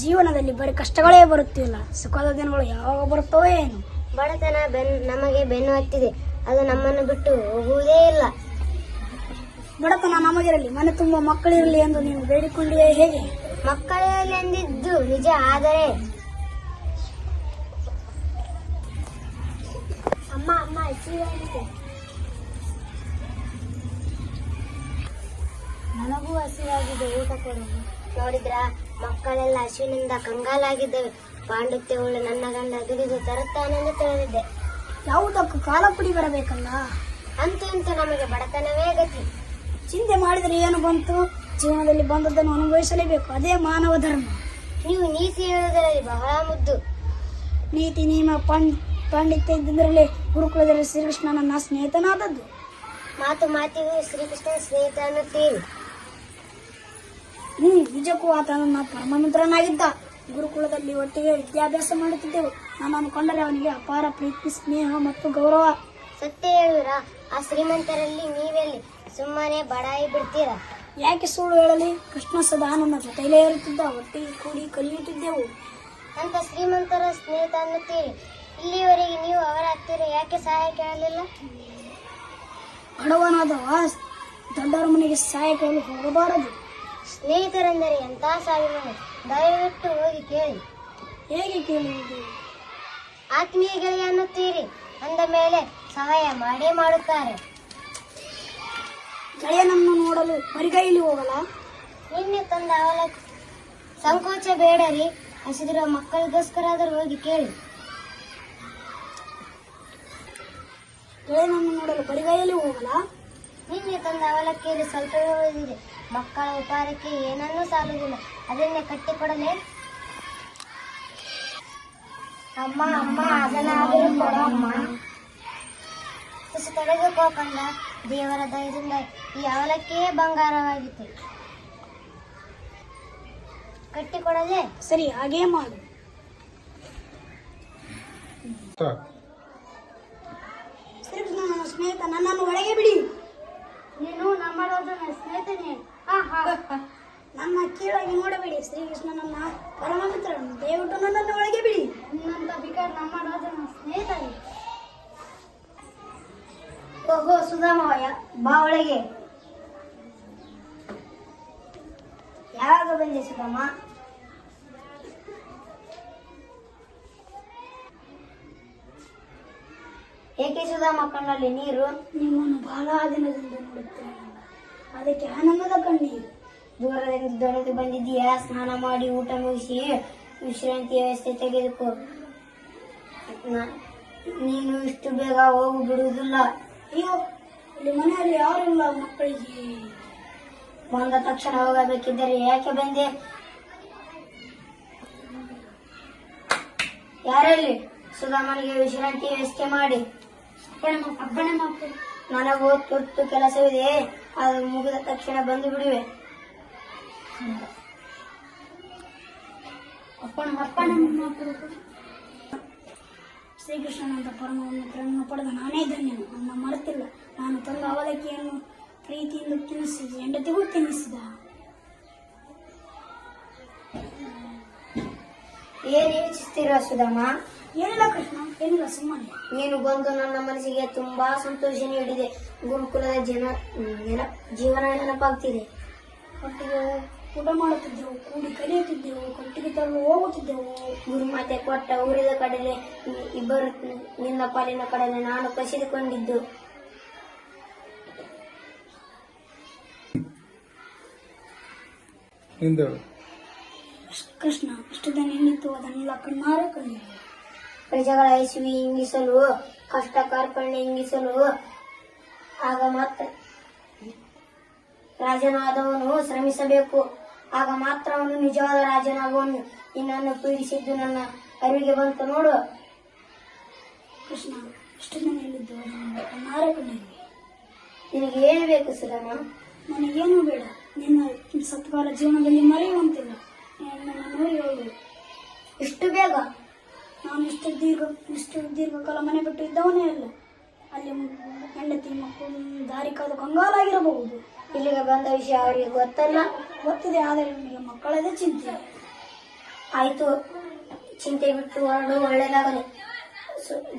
ಜೀವನದಲ್ಲಿ ಬರೀ ಕಷ್ಟಗಳೇ ಬರುತ್ತಿಲ್ಲ, ಸುಖದ ದಿನಗಳು ಯಾವಾಗ ಬರುತ್ತವೋ ಏನು. ಬಡತನ ನಮಗೆ ಬೆನ್ನು ಹತ್ತಿದೆ, ಅದು ನಮ್ಮನ್ನು ಬಿಟ್ಟು ಹೋಗುವುದೇ ಇಲ್ಲ. ಬಡತನ ನಮಗಿರಲಿ, ಮನೆ ತುಂಬ ಮಕ್ಕಳಿರಲಿ ಎಂದು ನೀನು ಬೇಡಿಕೊಂಡಿಯೇ ಹೇಗೆ? ಮಕ್ಕಳಲ್ಲಿ ಎಂದಿದ್ದು ನಿಜ, ಆದರೆ ಅಮ್ಮ ಅಮ್ಮ ಹಸಿವಾಗಿದೆ. ನನಗೂ ಹಸಿವಾಗಿದೆ, ಊಟ ಕೊಡೋದು. ನೋಡಿದ್ರ ಮಕ್ಕಳೆಲ್ಲ ಹಸಿವಿನಿಂದ ಕಂಗಾಲಾಗಿದ್ದೇವೆ. ಪಾಂಡಿತ್ಯವುಳ್ಳ ನನ್ನ ಗಂಡ ದುಡಿದು ತರುತ್ತಾನೆಂದು ತಿಳಿದಿದ್ದೆ. ಯಾವುದಕ್ಕೂ ಕಾಲ ಪುಡಿ ಬರಬೇಕಲ್ಲ. ಅಂತೂ ಇಂತೂ ನಮಗೆ ಬಡತನವೇ ಗತಿ. ಚಿಂತೆ ಮಾಡಿದರೆ ಏನು ಬಂತು? ಜೀವನದಲ್ಲಿ ಬಂದದ್ದನ್ನು ಅನುಭವಿಸಲೇಬೇಕು, ಅದೇ ಮಾನವ ಧರ್ಮ. ನೀವು ನೀತಿ ಹೇಳುವುದರಲ್ಲಿ ಬಹಳ ಮುದ್ದು. ನೀತಿ ನಿಯಮ ಪಾಂಡಿತ್ಯ ಇದ್ದಿದ್ದರಲ್ಲಿ ಗುರುಕುಲದಲ್ಲಿ ಶ್ರೀಕೃಷ್ಣ ನನ್ನ ಸ್ನೇಹಿತನಾದದ್ದು. ಮಾತು ಮಾತಿಗೂ ಶ್ರೀಕೃಷ್ಣನ ಸ್ನೇಹಿತ ಅನ್ನುತ್ತೀರಿ. ನಿಜಕ್ಕೂ ಆತ ನನ್ನ ಪರಮ ಮಿತ್ರನಾಗಿದ್ದ. ಗುರುಕುಲದಲ್ಲಿ ಒಟ್ಟಿಗೆ ವಿದ್ಯಾಭ್ಯಾಸ ಮಾಡುತ್ತಿದ್ದೆವು. ನನ್ನನ್ನು ಕಂಡರೆ ಅವನಿಗೆ ಅಪಾರ ಪ್ರೀತಿ, ಸ್ನೇಹ ಮತ್ತು ಗೌರವ. ಸತ್ಯ ಹೇಳುವಿರಾ? ಆ ಶ್ರೀಮಂತರಲ್ಲಿ ನೀವೆಲ್ಲಿ ಸುಮ್ಮನೆ ಬಡಾಯಿ ಬಿಡ್ತೀರಾ? ಯಾಕೆ ಸುಳ್ಳು ಹೇಳಲಿ? ಕೃಷ್ಣ ಸದಾ ನನ್ನ ಜೊತೆಯಲ್ಲೇ ಇರುತ್ತಿದ್ದ, ಒಟ್ಟಿಗೆ ಕೂಡಿ ಕಲಿಯುತ್ತಿದ್ದೆವು. ಅಂತ ಶ್ರೀಮಂತರ ಸ್ನೇಹಿತ ಅನ್ನುತ್ತೀರಿ. ಇಲ್ಲಿಯವರೆಗೆ ನೀವು ಅವರ ಹತ್ತಿರ ಯಾಕೆ ಸಹಾಯ ಕೇಳಲಿಲ್ಲ? ಬಡವನಾದವ ದೊಡ್ಡವರ ಮನೆಗೆ ಸಹಾಯ ಕೇಳಲು ಹೋಗಬಾರದು. ಸ್ನೇಹಿತರೆಂದರೆ ಎಂಥ ಸಾವಿರ, ದಯವಿಟ್ಟು ಹೋಗಿ ಕೇಳಿ. ಹೇಗೆ ಕೇಳುವುದು? ಆತ್ಮೀಯಗಳಿಗೆ ಅನ್ನುತ್ತೀರಿ, ಅಂದ ಮೇಲೆ ಸಹಾಯ ಮಾಡೇ ಮಾಡುತ್ತಾರೆ. ಗೆಳೆಯನನ್ನು ನೋಡಲು ಬರಿಗೈಲಿ ಹೋಗಲ್ಲ? ನಿನ್ನೆ ತಂದ ಅವಲಕ್ಕಿ ಸಂಕೋಚ ಬೇಡರಿ, ಹಸಿದಿರೋ ಮಕ್ಕಳಿಗೋಸ್ಕರಾದರೂ ಹೋಗಿ ಕೇಳಿ. ಗೆಳೆಯನನ್ನು ನೋಡಲು ಬರಿಗೈಯಲ್ಲಿ ಹೋಗಲ್ಲ? ನಿನ್ನೆ ತಂದ ಅವಲಕ್ಕಿಯಲ್ಲಿ ಸ್ವಲ್ಪವೇ ಉಳಿದಿದೆ. ಮಕ್ಕಳ ಉಪಹಾರಕ್ಕೆ ಏನನ್ನೂ ಸಾಲುವುದಿಲ್ಲ, ಅದನ್ನೇ ಕಟ್ಟಿಕೊಡಲೇ? ಅಮ್ಮ ಅಮ್ಮ ಅದನ್ನಾದರೂ ಕೊಡಮ್ಮ. ತುಸು ತಡೆದುಕೋಕಂಡ, ದೇವರ ದಯದಿಂದ ಈ ಅವಲಕ್ಕಿಯೇ ಬಂಗಾರವಾಗಿತ್ತು. ಕಟ್ಟಿಕೊಡಲೇ? ಸರಿ, ಹಾಗೇ ಮಾಡು. ಶ್ರೀಕೃಷ್ಣ ನನ್ನ ಸ್ನೇಹಿತ, ನನ್ನನ್ನು ಒಳಗೆ ಬಿಡಿ. ನೀನು ನಮ್ಮ ನನ್ನ ಸ್ನೇಹಿತನೇ. ನನ್ನ ಕೀಳಾಗಿ ನೋಡಬೇಡಿ. ಶ್ರೀಕೃಷ್ಣ ನನ್ನ ಪರಮ ಮಿತ್ರ, ದಯವಿಟ್ಟು ನನ್ನನ್ನು ಒಳಗೆ ಬಿಡಿ. ನಿನ್ನಂತ ಬಿಕಾರ್ ನಮ್ಮ ನನ್ನ ಸ್ನೇಹಿತನೇ. ಓಹೋ ಸುಧಾಮಯ್ಯ, ಬಾ ಒಳಗೆ. ಯಾವಾಗ ಬಂದೆ ಸುಧಾಮ? ಏಕೆ ಸುಧಾಮ ಕಣ್ಣಲ್ಲಿ ನೀರು? ನಿಮ್ಮನ್ನು ಬಹಳ ದಿನದಿಂದ ನೋಡುತ್ತೇನೆ, ಅದಕ್ಕೆ ಆನಂದದ ಕಣ್ಣೀರು. ದೂರದಿಂದ ದೊರೆದು ಬಂದಿದ್ದೀಯಾ? ಸ್ನಾನ ಮಾಡಿ ಊಟ ಮುಗಿಸಿ ವಿಶ್ರಾಂತಿ ವ್ಯವಸ್ಥೆ ತೆಗೆದುಕೋ. ನೀನು ಇಷ್ಟು ಬೇಗ ಹೋಗಿ ಬಿಡುವುದಿಲ್ಲ. ಅಯ್ಯೋ, ಇಲ್ಲಿ ಮನೆಯಲ್ಲಿ ಯಾರಿಲ್ಲ ಮಕ್ಕಳಿಗೆ. ಬಂದ ತಕ್ಷಣ ಹೋಗಬೇಕಿದ್ದರೆ ಯಾಕೆ ಬಂದೆ? ಯಾರಲ್ಲಿ? ಸುಧಾಮನಿಗೆ ವಿಶ್ರಾಂತಿ ವ್ಯವಸ್ಥೆ ಮಾಡಿ. ಅಪ್ಪಣೆ ಮಾತು. ನನಗೂ ತುರ್ತು ಕೆಲಸವಿದೆ, ಅದು ಮುಗಿದ ತಕ್ಷಣ ಬಂದು ಬಿಡುವೆ. ಅಪ್ಪಣೆ ಮಾತು. ಶ್ರೀಕೃಷ್ಣನಂತ ಪರಮ ಮಿತ್ರನನ್ನು ಪಡೆದ ನಾನೇ ಧನ್ಯನು. ನನ್ನ ಮರೆತಿಲ್ಲ. ನಾನು ತಂದ ಅವಲಕ್ಕಿಯನ್ನು ಪ್ರೀತಿಯಿಂದ ತಿನ್ನಿಸಿದ, ಹೆಂಡತಿಗೂ ತಿನ್ನಿಸಿದ. ಏನ್ ಯೋಚಿಸ್ತೀರ ಸುಧಾಮ? ಏನಿಲ್ಲ ಕೃಷ್ಣ, ಏನಿಲ್ಲ, ಸುಮ್ಮನೆ. ನೀನು ಬಂದು ನನ್ನ ಮನಸ್ಸಿಗೆ ತುಂಬಾ ಸಂತೋಷ ನೀಡಿದೆ. ಗುರುಕುಲದ ಜೀವನ ನೆನಪಾಗ್ತಿದೆ. ಒಟ್ಟಿಗೆ ಊಟ ಮಾಡುತ್ತಿದ್ದೆವು, ಕೂಡಿ ಕಲಿಯುತ್ತಿದ್ದೆವು, ಕೊಟ್ಟಿಗೆ ತರಲು ಹೋಗುತ್ತಿದ್ದೆವು. ಗುರುಮಾತೆ ಕೊಟ್ಟ ಉರಿದ ಕಡಲೆ ಇಬ್ಬರು, ನಿನ್ನ ಪಾಲಿನ ಕಡಲೆ ನಾನು ಕಸಿದುಕೊಂಡಿದ್ದು. ಕೃಷ್ಣ ಇಷ್ಟು ದಿನ ಏನಿತ್ತು ಅದನ್ನೆಲ್ಲ ಕಣ್ಣಾರೆ ಕಂಡಿದೆ. ಪ್ರಜೆಗಳ ಹಸಿವಿ ಇಂಗಿಸಲು, ಕಷ್ಟ ಕಾರ್ಪಣ್ಯ ಇಂಗಿಸಲು, ಆಗ ಮಾತ್ರ ರಾಜನಾದವನು ಶ್ರಮಿಸಬೇಕು. ಆಗ ಮಾತ್ರ ಅವನು ನಿಜವಾದ ರಾಜನಾಗುವನು. ನಿನ್ನನ್ನು ಪೀಡಿಸಿದ್ದು ನನ್ನ ಅರಿವಿಗೆ ಬಂತು ನೋಡು. ಕೃಷ್ಣ ಇಷ್ಟು ದಿನ ಎಲ್ಲಿದ್ದು ಅದನ್ನೆಲ್ಲ ಕಣ್ಣಾರೆ ಕಂಡಿದೆ. ನಿನಗೆ ಏನು ಬೇಕು ಸುಧಾಮ? ನನಗೇನು ಬೇಡ. ನಿನ್ನ ಸತ್ಕಾಲ ಜೀವನದಲ್ಲಿ ಮರೆಯುವಂತಿಲ್ಲ. ನನ್ನ ನೋಡಿ ಹೇಳು. ಇಷ್ಟು ಬೇಗ? ನಾನು ಇಷ್ಟು ದೀರ್ಘಕಾಲ ಮನೆ ಬಿಟ್ಟು ಇದ್ದವನೇ ಅಲ್ಲ. ಅಲ್ಲಿ ಹೆಂಡತಿ ಮಕ್ಕಳು ದಾರಿ ಕಾದು ಕಂಗಾಲಾಗಿರಬಹುದು. ಇಲ್ಲಿಗೆ ಬಂದ ವಿಷಯ ಅವರಿಗೆ ಗೊತ್ತಲ್ಲ? ಗೊತ್ತಿದೆ, ಆದರೆ ನಿಮಗೆ ಮಕ್ಕಳದೇ ಚಿಂತೆ. ಆಯ್ತು, ಚಿಂತೆ ಬಿಟ್ಟು ಹೊರಡು, ಒಳ್ಳೇದಾಗಲಿ.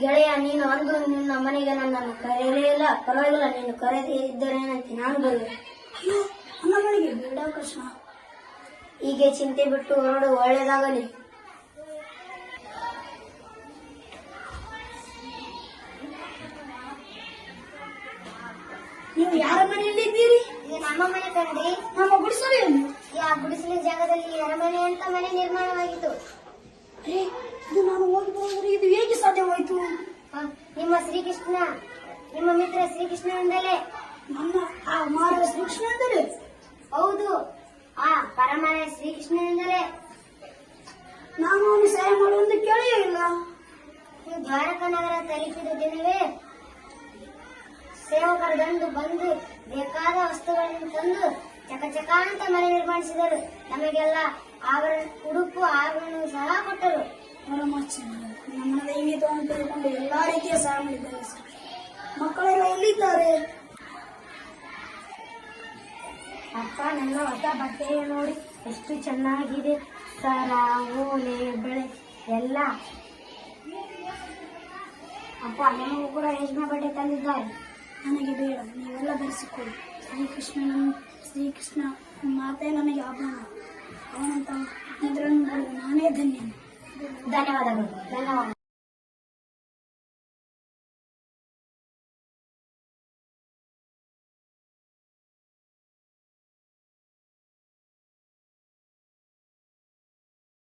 ಗೆಳೆಯ, ನೀನು ಅಂದು ನಿನ್ನ ಮನೆಗೆ ನನ್ನನ್ನು ಕರೆಯಲೇ ಇಲ್ಲ. ಪರವಾಗಿಲ್ಲ, ನೀನು ಕರೆದೇ ಇದ್ದರೇನಂತೆ, ನಾನು ಬರುವೆ. ಅಯ್ಯೋ, ನನ್ನ ಮನೆಗೆ ಬೇಡ ಕೃಷ್ಣ. ಹೀಗೆ ಚಿಂತೆ ಬಿಟ್ಟು ಹೊರಡು, ಒಳ್ಳೇದಾಗಲಿ. ನೀವು ಯಾರ ಮನೆಯಲ್ಲಿ ಇದ್ದೀರಿ? ಇದು ನಮ್ಮ ಮನೆ ಕಣ್ರಿ. ನಮ್ಮ ಗುಡಿಸಲು ಆ ಗುಡಿಸಲಿನ ಜಾಗದಲ್ಲಿ ಅರಮನೆ ಅಂತ ಮನೆ ನಿರ್ಮಾಣವಾಗಿತ್ತು. ಅರೇ, ಇದು ನಾನು ಹೋಗಿ ಬರೋದ್ರೆ ಇದು ಹೇಗೆ ಸಾಧ್ಯವಾಯಿತು? ನಿಮ್ಮ ಶ್ರೀಕೃಷ್ಣ, ನಿಮ್ಮ ಮಿತ್ರ ಶ್ರೀಕೃಷ್ಣನಿಂದಲೇ. ನನ್ನ ಆ ಮಾರವ ಶ್ರೀಕೃಷ್ಣ ಅಂದರೆ? ಹೌದು, ಆ ಪರಮಾಯ ಶ್ರೀಕೃಷ್ಣನಿಂದಲೇ. ನಾನು ಅವನು ಸಹಾಯ ಮಾಡುವಂತ ಕೇಳಿಯೇ ಇಲ್ಲ. ನೀವು ದ್ವಾರಕಾ ನಗರ ತಲುಪಿದ ದಿನವೇ ಸೇವಕರು ಬಂದು ಬೇಕಾದ ವಸ್ತುಗಳನ್ನು ತಂದು ಚಕಚಕ ಅಂತ ಮನೆ ನಿರ್ಮಾಣಿಸಿದರು. ನಮಗೆಲ್ಲ ಉಡುಪು ಆಭರಣ ಸಹ ಕೊಟ್ಟರು. ಪರಮಾಚಾರ್ಯ ನಮ್ಮ ದೈವಿಕವನ್ನು ತೆಗೆದುಕೊಂಡು ಎಲ್ಲಾ ರೀತಿಯ ಸಹಾಯ ಮಾಡಿದ್ದಾರೆ ಸರ್. ಮಕ್ಕಳೆಲ್ಲ ಎಲ್ಲಿದ್ದಾರೆ? ಅಪ್ಪ, ನನ್ನ ಹೊಸ ಬಟ್ಟೆಯ ನೋಡಿ ಎಷ್ಟು ಚೆನ್ನಾಗಿದೆ. ಸರ, ಓಲೆ, ಬೆಳೆ ಎಲ್ಲ. ಅಪ್ಪ, ನಿಮಗೂ ಕೂಡ ರೇಷ್ಮೆ ಬಟ್ಟೆ ತಂದಿದ್ದಾರೆ. ನನಗೆ ಬೇಡ, ನೀವೆಲ್ಲ ಧರಿಸಿಕೊಳ್ಳಿ. ಶ್ರೀಕೃಷ್ಣ ಮಾತೆ ನನಗೆ ಆಭರಣ. ಅವನಂತ ಮಿತ್ರನ್ನು ನಾನೇ ಧನ್ಯ. ಧನ್ಯವಾದಗಳು.